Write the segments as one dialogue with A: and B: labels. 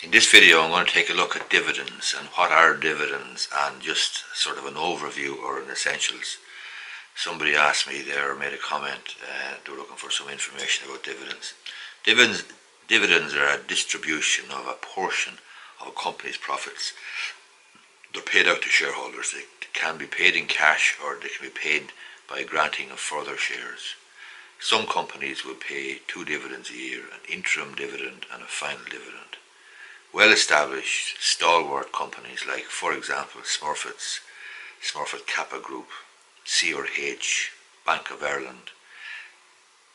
A: In this video I'm going to take a look at dividends and what are dividends and just sort of an overview or an essentials. Somebody asked me there or made a comment, they were looking for some information about dividends. Dividends are a distribution of a portion of a company's profits. They're paid out to shareholders. They can be paid in cash or they can be paid by granting of further shares. Some companies will pay 2 dividends a year, an interim dividend and a final dividend. Well-established, stalwart companies like, for example, Smurfit Kappa Group, C&H, Bank of Ireland,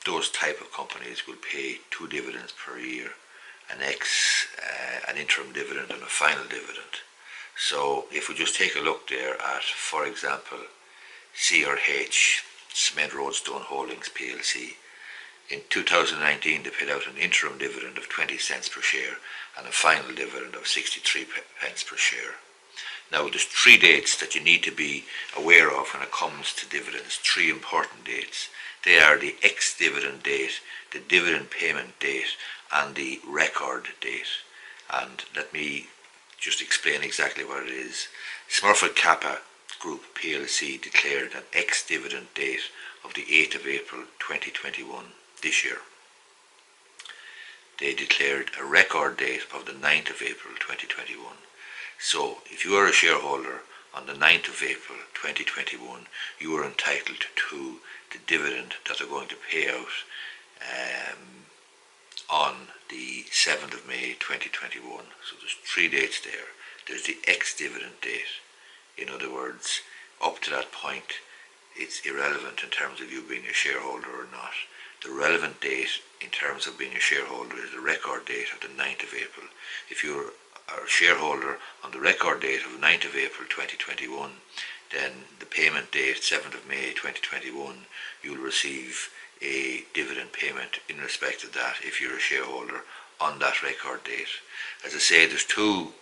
A: those type of companies will pay 2 dividends per year, an interim dividend and a final dividend. So if we just take a look there at, for example, C&H, Cement Roadstone Holdings PLC, in 2019 they paid out an interim dividend of 20 cents per share and a final dividend of 63 pence per share. Now there's 3 dates that you need to be aware of when it comes to dividends, 3 important dates. They are the ex-dividend date, the dividend payment date and the record date. And let me just explain exactly what it is. Smurfit Kappa Group PLC declared an ex-dividend date of the 8th of April 2021 this year. They declared a record date of the 9th of April 2021. So if you are a shareholder on the 9th of April 2021, you are entitled to the dividend that they're going to pay out on the 7th of May 2021. So there's 3 dates there. There's the ex-dividend date. In other words, up to that point, it's irrelevant in terms of you being a shareholder or not. The relevant date in terms of being a shareholder is the record date of the 9th of April. If you're a shareholder on the record date of 9th of April 2021, then the payment date, 7th of May 2021, you'll receive a dividend payment in respect of that if you're a shareholder on that record date. As I say, there's 2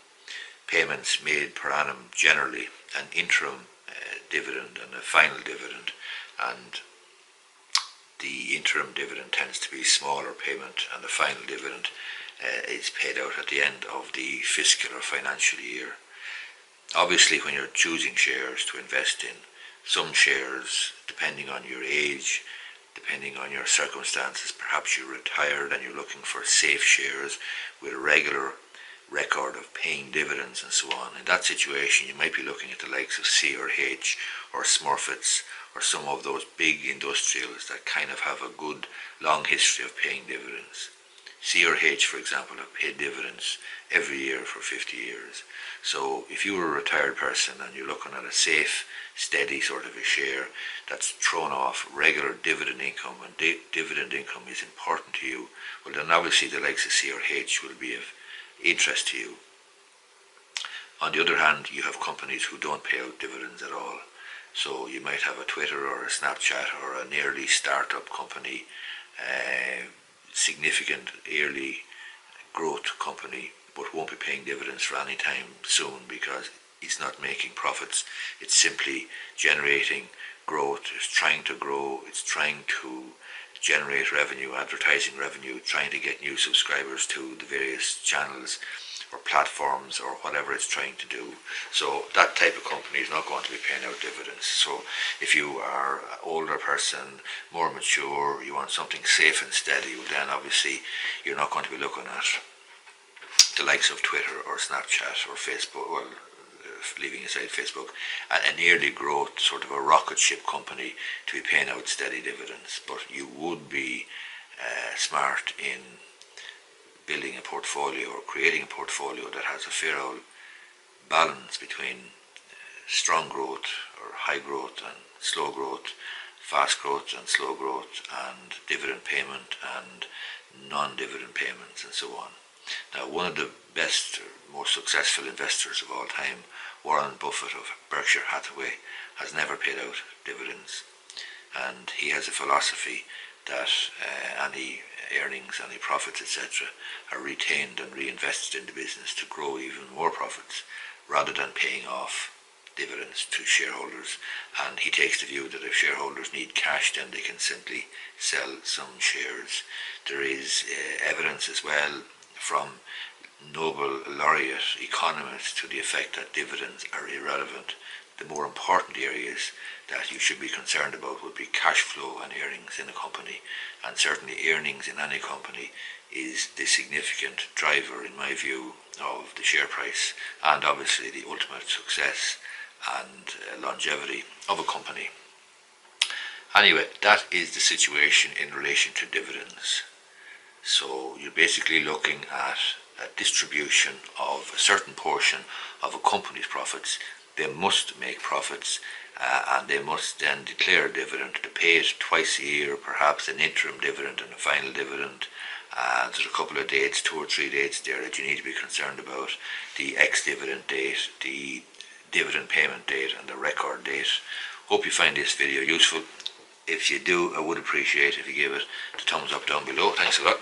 A: payments made per annum generally, an interim dividend and a final dividend, and the interim dividend tends to be smaller payment and the final dividend is paid out at the end of the fiscal or financial year. Obviously when you're choosing shares to invest in, some shares, depending on your age, depending on your circumstances, perhaps you're retired and you're looking for safe shares with a regular record of paying dividends and so on. In that situation you might be looking at the likes of C&H or Smurfits or some of those big industrials that kind of have a good long history of paying dividends. C&H, for example, have paid dividends every year for 50 years. So if you were a retired person and you're looking at a safe, steady sort of a share that's thrown off regular dividend income, and dividend income is important to you, well then obviously the likes of C&H will be of interest to you. On the other hand, you have companies who don't pay out dividends at all. So you might have a Twitter or a Snapchat or an early startup company, significant early growth company, but won't be paying dividends for any time soon because it's not making profits. It's simply generating growth. It's trying to grow. It's trying to generate revenue, advertising revenue, trying to get new subscribers to the various channels or platforms or whatever it's trying to do. So that type of company is not going to be paying out dividends. So if you are an older person, more mature, you want something safe and steady, well then obviously you're not going to be looking at the likes of Twitter or Snapchat or Facebook, well, leaving aside Facebook, an early growth sort of a rocket ship company to be paying out steady dividends. But you would be smart in building a portfolio or creating a portfolio that has a fair old balance between strong growth or high growth and slow growth, fast growth and slow growth, and dividend payment and non-dividend payments and so on. Now, one of the best, most successful investors of all time, Warren Buffett of Berkshire Hathaway, has never paid out dividends, and he has a philosophy that any earnings, any profits, etc., are retained and reinvested in the business to grow even more profits, rather than paying off dividends to shareholders. And he takes the view that if shareholders need cash, then they can simply sell some shares. There is evidence as well from Nobel laureate economists to the effect that dividends are irrelevant. The more important areas that you should be concerned about would be cash flow and earnings in a company, and certainly earnings in any company is the significant driver, in my view, of the share price and obviously the ultimate success and longevity of a company. Anyway, that is the situation in relation to dividends. So you're basically looking at a distribution of a certain portion of a company's profits. They must make profits, and they must then declare a dividend to pay it twice a year, perhaps an interim dividend and a final dividend. There's a couple of dates, 2 or 3 dates there that you need to be concerned about. The ex-dividend date, the dividend payment date, and the record date. Hope you find this video useful. If you do, I would appreciate if you give it a thumbs up down below. Thanks a lot.